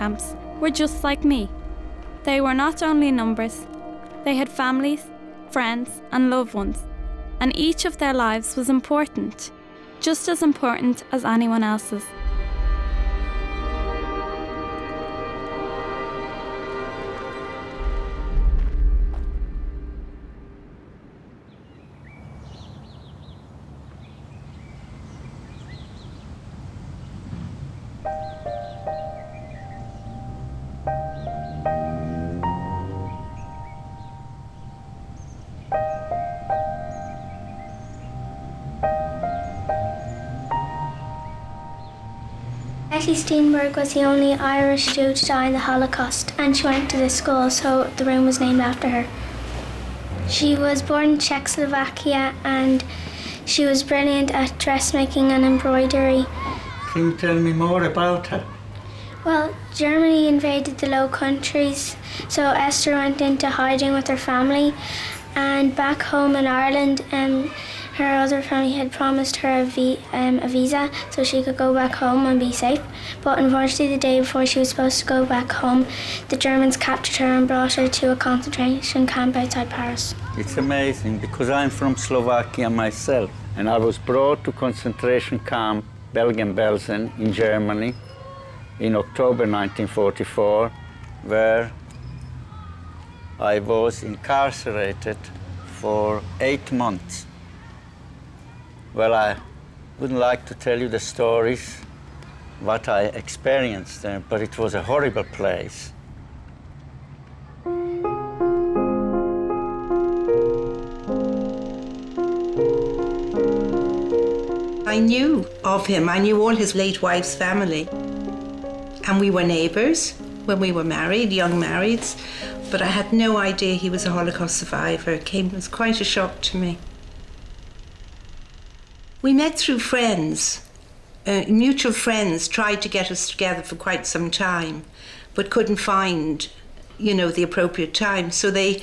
camps were just like me. They were not only numbers, they had families, friends and loved ones, and each of their lives was important, just as important as anyone else's. Betty Steenberg was the only Irish Jew to die in the Holocaust, and she went to this school, so the room was named after her. She was born in Czechoslovakia, and she was brilliant at dressmaking and embroidery. Can you tell me more about her? Well, Germany invaded the Low Countries, so Esther went into hiding with her family, and back home in Ireland, her other family had promised her a visa so she could go back home and be safe. But unfortunately, the day before she was supposed to go back home, the Germans captured her and brought her to a concentration camp outside Paris. It's amazing because I'm from Slovakia myself, and I was brought to concentration camp Bergen-Belsen in Germany in October 1944, where I was incarcerated for 8 months. Well, I wouldn't like to tell you the stories, what I experienced there, but it was a horrible place. I knew of him. I knew all his late wife's family. And we were neighbours when we were married, young marrieds, but I had no idea he was a Holocaust survivor. It was quite a shock to me. We met through friends. Mutual friends tried to get us together for quite some time, but couldn't find, the appropriate time. So they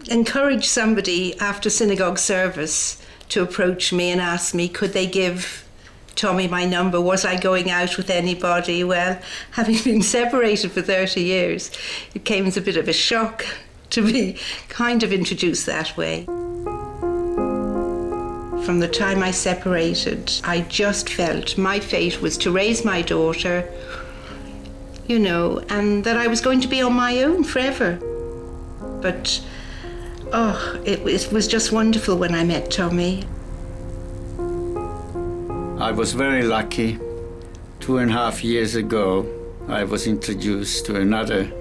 encouraged somebody after synagogue service to approach me and ask me, could they give Tomi my number? Was I going out with anybody? Well, having been separated for 30 years, it came as a bit of a shock to be kind of introduced that way. From the time I separated, I just felt my fate was to raise my daughter, and that I was going to be on my own forever. But, it was just wonderful when I met Tomi. I was very lucky. 2.5 years ago, I was introduced to another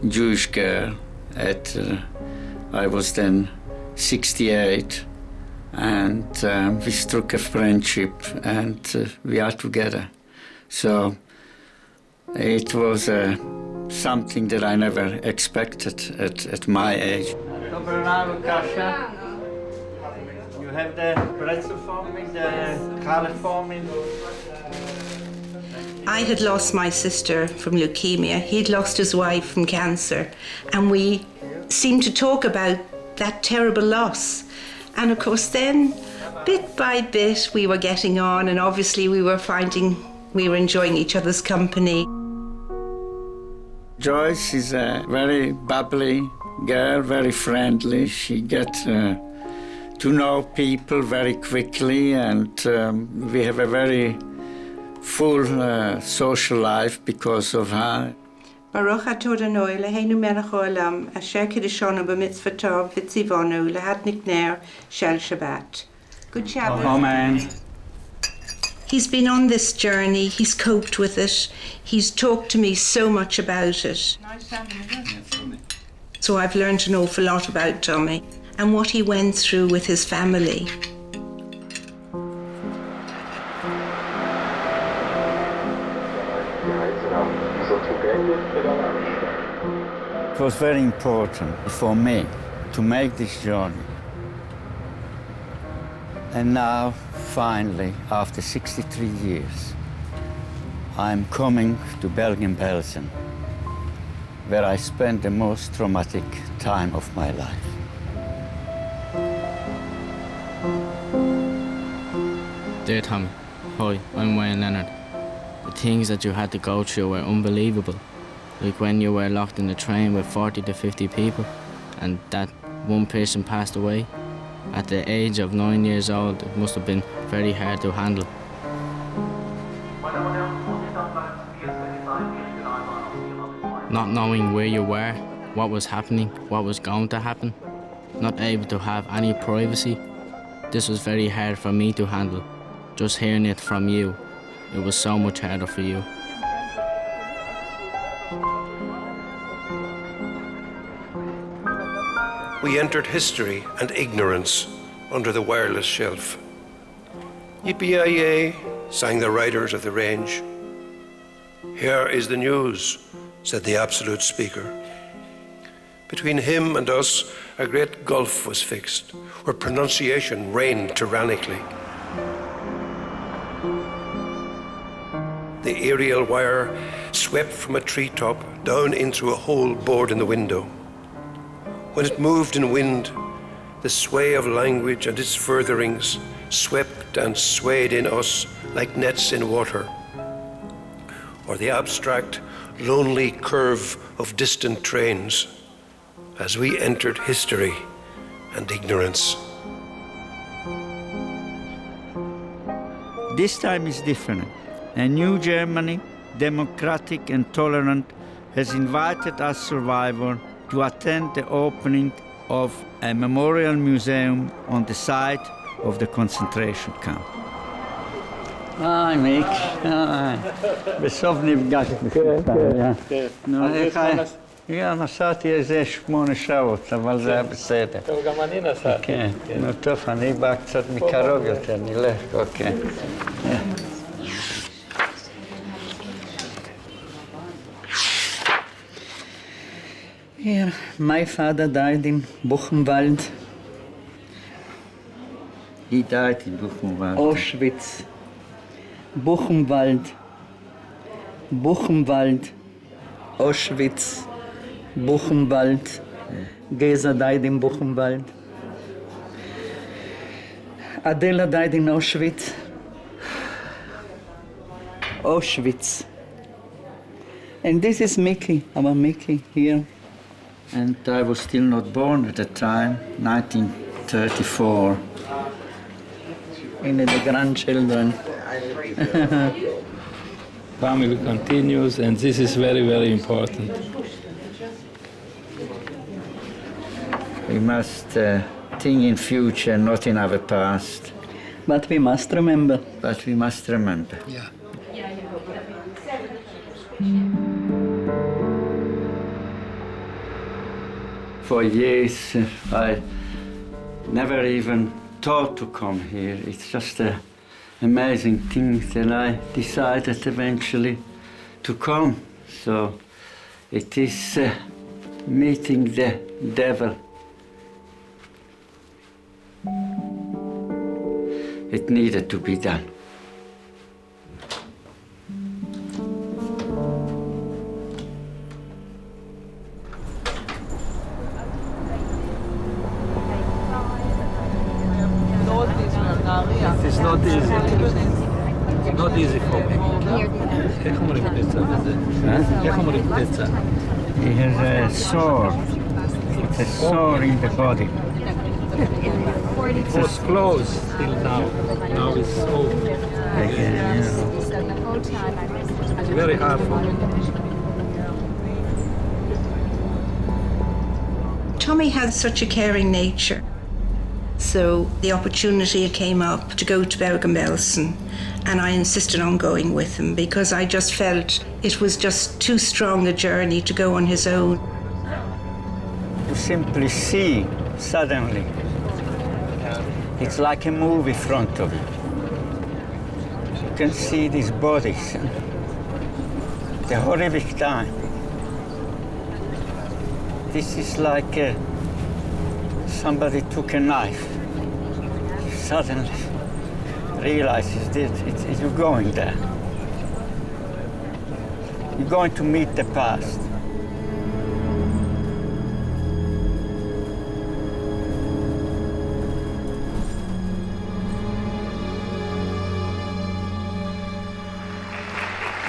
Jewish girl I was then 68. And we struck a friendship, and we are together. So it was something that I never expected at my age. You have the pretzel for me, the challah for me? I had lost my sister from leukemia. He'd lost his wife from cancer. And we seemed to talk about that terrible loss. And of course then, bit by bit, we were getting on, and obviously we were enjoying each other's company. Joyce is a very bubbly girl, very friendly. She gets to know people very quickly, and we have a very full social life because of her. Baruch atah Adonai Eloheinu melech haolam asher kiddushanu b'mitzvotov v'tzivonu lahadnik ner shel Shabbat. Good Shabbat. Amen. He's been on this journey. He's coped with it. He's talked to me so much about it. So I've learned an awful lot about Tomi and what he went through with his family. It was very important for me to make this journey. And now, finally, after 63 years, I'm coming to Bergen-Belsen, where I spent the most traumatic time of my life. Dear Tomi, hi, I'm Wayne Leonard. The things that you had to go through were unbelievable. Like when you were locked in the train with 40 to 50 people and that one person passed away. At the age of 9 years old, it must have been very hard to handle. Not knowing where you were, what was happening, what was going to happen, not able to have any privacy. This was very hard for me to handle. Just hearing it from you, it was so much harder for you. We entered history and ignorance under the wireless shelf. Yippee-yi-yay, sang the riders of the range. Here is the news, said the absolute speaker. Between him and us, a great gulf was fixed, where pronunciation reigned tyrannically. The aerial wire swept from a treetop down in through a hole bored in the window. When it moved in wind, the sway of language and its furtherings swept and swayed in us like nets in water, or the abstract, lonely curve of distant trains as we entered history and ignorance. This time is different. A new Germany, democratic and tolerant, has invited us survivors to attend the opening of a memorial museum on the site of the concentration camp. Hi, Mick. Hi. בסוף נפגשנו. נסעתי איזה 8 שעות, אבל זה היה בסדר. טוב, גם אני נסעתי. כן, נו טוב, אני בא קצת מקרוב יותר, נלך, אוקיי. Here, my father died in Buchenwald. He died in Buchenwald. Auschwitz. Buchenwald. Buchenwald. Auschwitz. Buchenwald. Geza died in Buchenwald. Adela died in Auschwitz. Auschwitz. And this is Mickey, our Mickey here. And I was still not born at the time, 1934. And the grandchildren. Family continues, and this is very, very important. We must think in future, not in our past. But we must remember. But we must remember. Yeah. For years, I never even thought to come here. It's just an amazing thing that I decided eventually to come. So it is meeting the devil. It needed to be done. It's not easy. Not easy for me. איך אומרים פצע בזה? איך אומרים פצע? He has a sore. It's a sore in the body. It was closed till now. Now it's open. Again, It's very hard for me. Tommy had such a caring nature. So the opportunity came up to go to Bergen-Belsen, and I insisted on going with him because I just felt it was just too strong a journey to go on his own. You simply see suddenly. It's like a movie in front of you. You can see these bodies. The horrific time. This is like somebody took a knife. Suddenly realizes that you're going there. You're going to meet the past.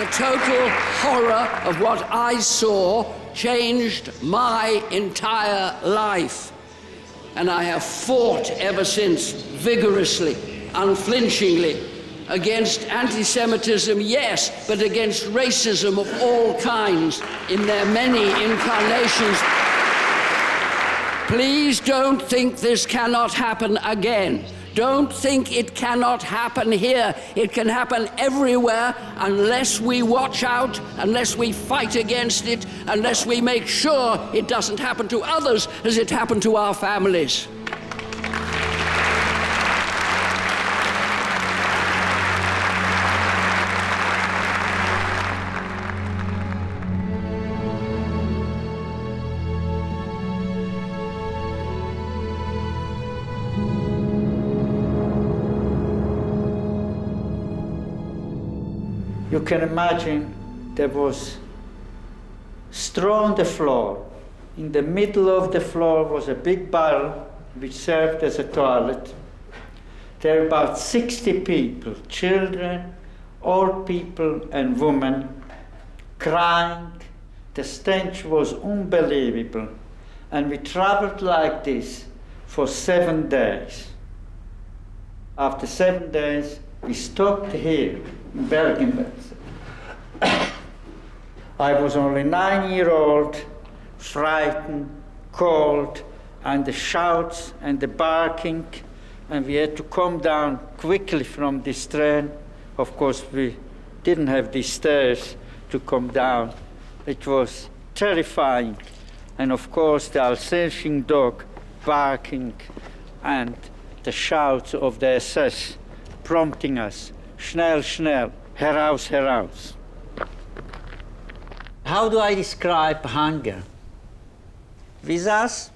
The total horror of what I saw changed my entire life. And I have fought ever since, vigorously, unflinchingly, against anti-Semitism, yes, but against racism of all kinds in their many incarnations. Please don't think this cannot happen again. Don't think it cannot happen here. It can happen everywhere unless we watch out, unless we fight against it, unless we make sure it doesn't happen to others as it happened to our families. You can imagine there was straw on the floor. In the middle of the floor was a big barrel which served as a toilet. There were about 60 people, children, old people and women, crying. The stench was unbelievable. And we traveled like this for 7 days. After 7 days, we stopped here in Bergen-Belsen. I was only 9-year-old, frightened, cold, and the shouts and the barking, and we had to come down quickly from this train. Of course, we didn't have these stairs to come down. It was terrifying. And of course, the Alsatian dog barking and the shouts of the SS prompting us, schnell, schnell, heraus, heraus. How do I describe hunger? With us,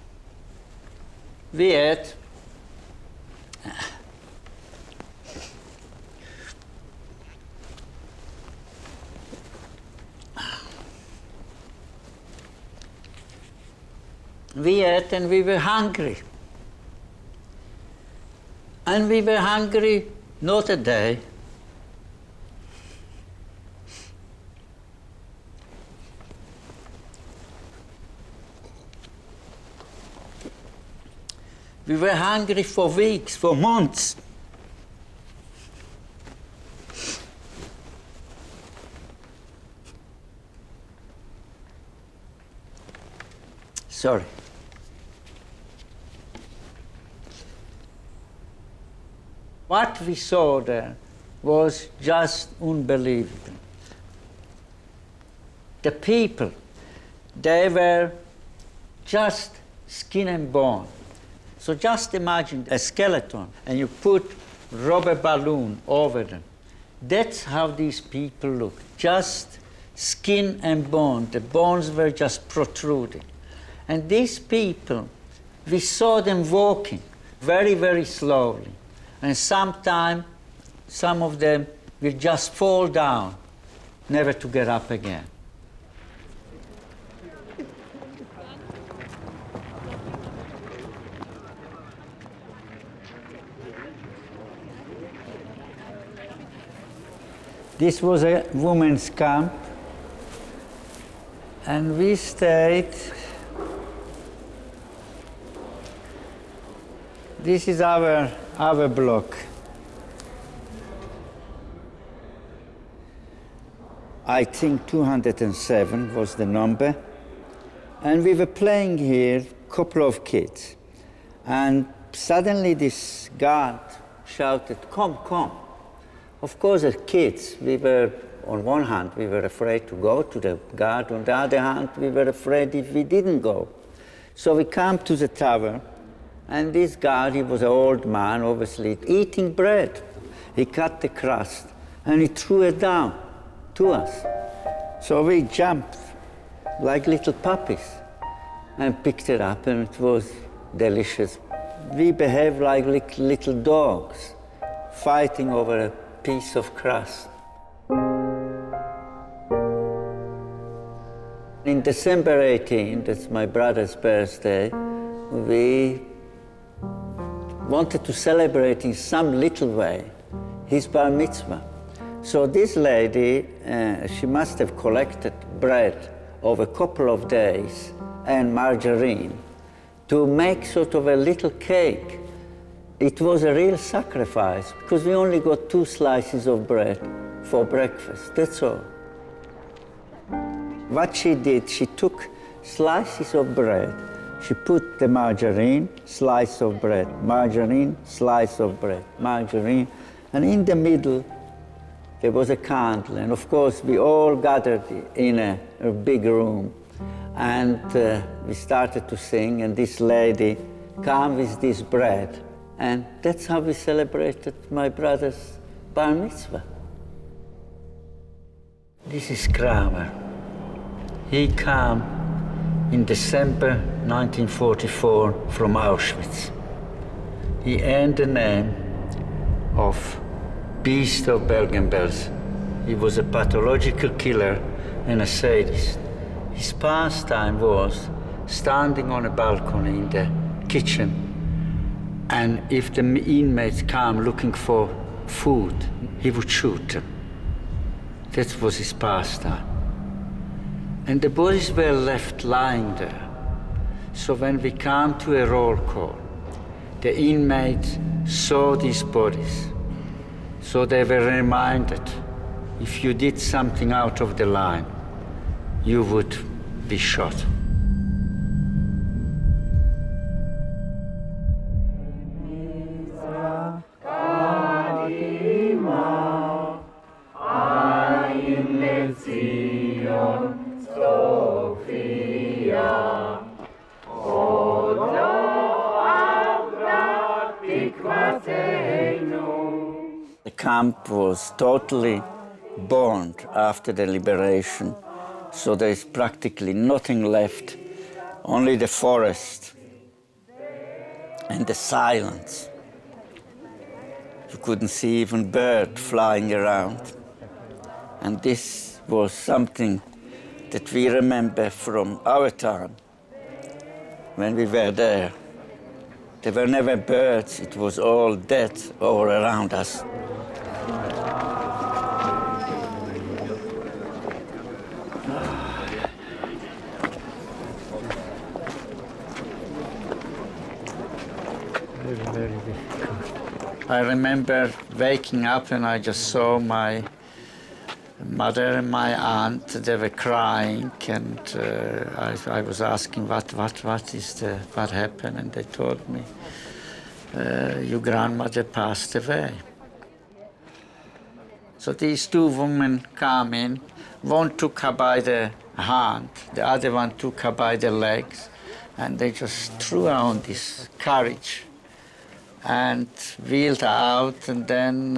we had and we were hungry. And we were hungry not a day. We were hungry for weeks, for months. Sorry. What we saw there was just unbelievable. The people, they were just skin and bone. So just imagine a skeleton and you put rubber balloon over them. That's how these people look, just skin and bone. The bones were just protruding. And these people, we saw them walking very, very slowly. And sometimes, some of them will just fall down, never to get up again. This was a women's camp, and we stayed. This is our block. I think 207 was the number. And we were playing here, a couple of kids. And suddenly this guard shouted, "Come, come." Of course, as kids, we were, on one hand, we were afraid to go to the guard. On the other hand, we were afraid if we didn't go. So we came to the tower, and this guard, he was an old man, obviously, eating bread. He cut the crust, and he threw it down to us. So we jumped like little puppies and picked it up, and it was delicious. We behaved like little dogs, fighting over a piece of crust. In December 18, that's my brother's birthday, we wanted to celebrate in some little way his bar mitzvah. So this lady, she must have collected bread over a couple of days and margarine to make sort of a little cake. It was a real sacrifice because we only got 2 slices of bread for breakfast, that's all. What she did, she took slices of bread, she put the margarine, slice of bread, margarine, slice of bread, margarine, and in the middle there was a candle, and of course we all gathered in a big room, and we started to sing, and this lady came with this bread, and that's how we celebrated my brother's bar mitzvah. This is Kramer. He came in December 1944 from Auschwitz. He earned the name of Beast of Bergen-Belsen. He was a pathological killer and a sadist. His pastime was standing on a balcony in the kitchen, and if the inmates came looking for food, he would shoot them. That was his pastime. And the bodies were left lying there. So when we came to a roll call, the inmates saw these bodies. So they were reminded, if you did something out of the line, you would be shot. The camp was totally burned after the liberation, so there is practically nothing left, only the forest and the silence. You couldn't see even birds flying around. And this was something that we remember from our time when we were there. There were never birds, it was all dead all around us. Very difficult. I remember waking up and I just saw my mother and my aunt. They were crying, and I was asking what happened, and they told me, your grandmother passed away. So these 2 women came in. One took her by the hand, the other one took her by the legs, and they just threw her on this carriage and wheeled her out, and then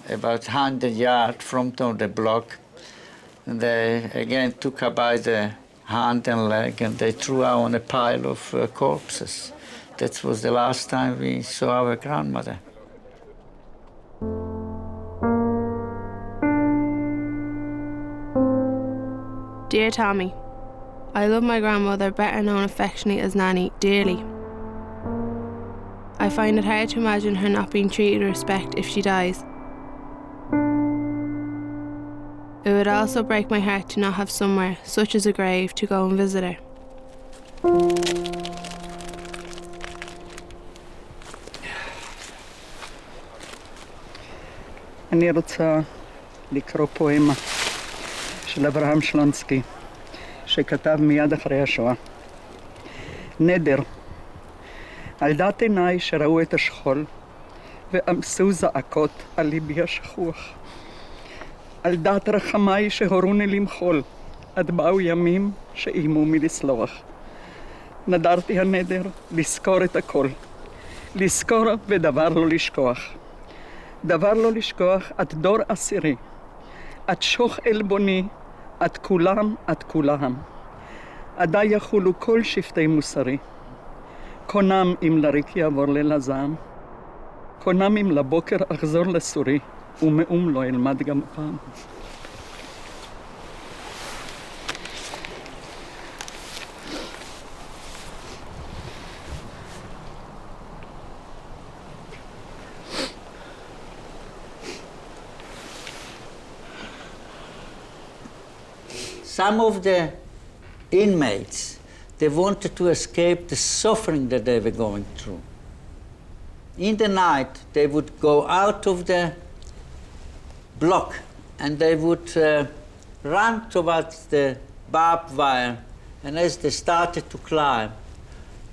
about 100 yards from the block, and they again took her by the hand and leg, and they threw her on a pile of corpses. That was the last time we saw our grandmother. Dear Tommy, I love my grandmother, better known affectionately as Nanny, dearly. I find it hard to imagine her not being treated with respect if she dies. It would also break my heart to not have somewhere, such as a grave, to go and visit her. אני רוצה לקרוא פואמה של אברהם שלונסקי, שכתב מיד אחרי השואה. נדר. על דעת עיניי שראו את השכול, ואמסו זעקות על ליבי השכוח. על דעת רחמיי שהורוני למחול, עד באו ימים שאיימו מלסלוח. נדרתי הנדר לזכור את הכל, לזכור ודבר לא לשכוח. דבר לא לשכוח עד דור עשירי, עד שוך עלבוני, עד כולם, עד כולם. עדי יחולו כל שבטי מוסרי. קונם אם לריק יעבור ליל הזעם, קונם אם לבוקר אחזור לסורי, ומאום לא אלמד גם פעם. some of the inmates, they wanted to escape the suffering that they were going through. In the night, they would go out of the block and they would run towards the barbed wire, and as they started to climb,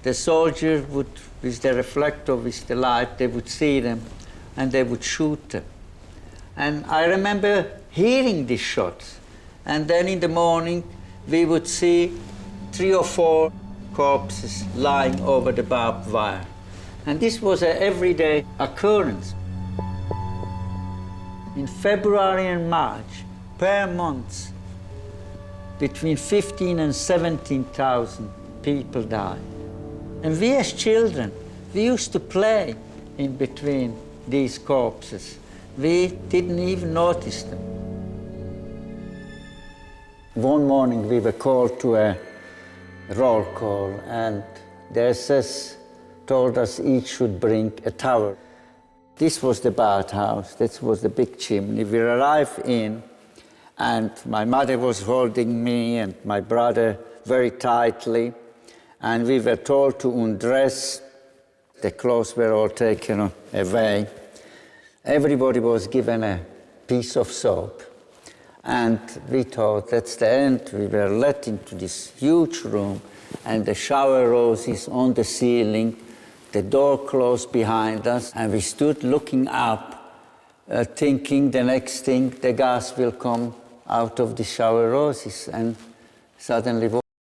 the soldier would, with the reflector, with the light, they would see them and they would shoot them. And I remember hearing these shots, and then in the morning we would see 3 or 4 corpses lying over the barbed wire. And this was an everyday occurrence. In February and March, per month, between 15 and 17,000 people died. And we as children, we used to play in between these corpses. We didn't even notice them. One morning we were called to a roll call, and the SS told us each should bring a towel. This was the bathhouse, this was the big chimney. We arrived in, and my mother was holding me and my brother very tightly, and we were told to undress. The clothes were all taken away. Everybody was given a piece of soap, and we thought that's the end. We were let into this huge room, and the shower roses on the ceiling, the door closed behind us, and we stood looking up, thinking the next thing, the gas will come out of the shower roses, and suddenly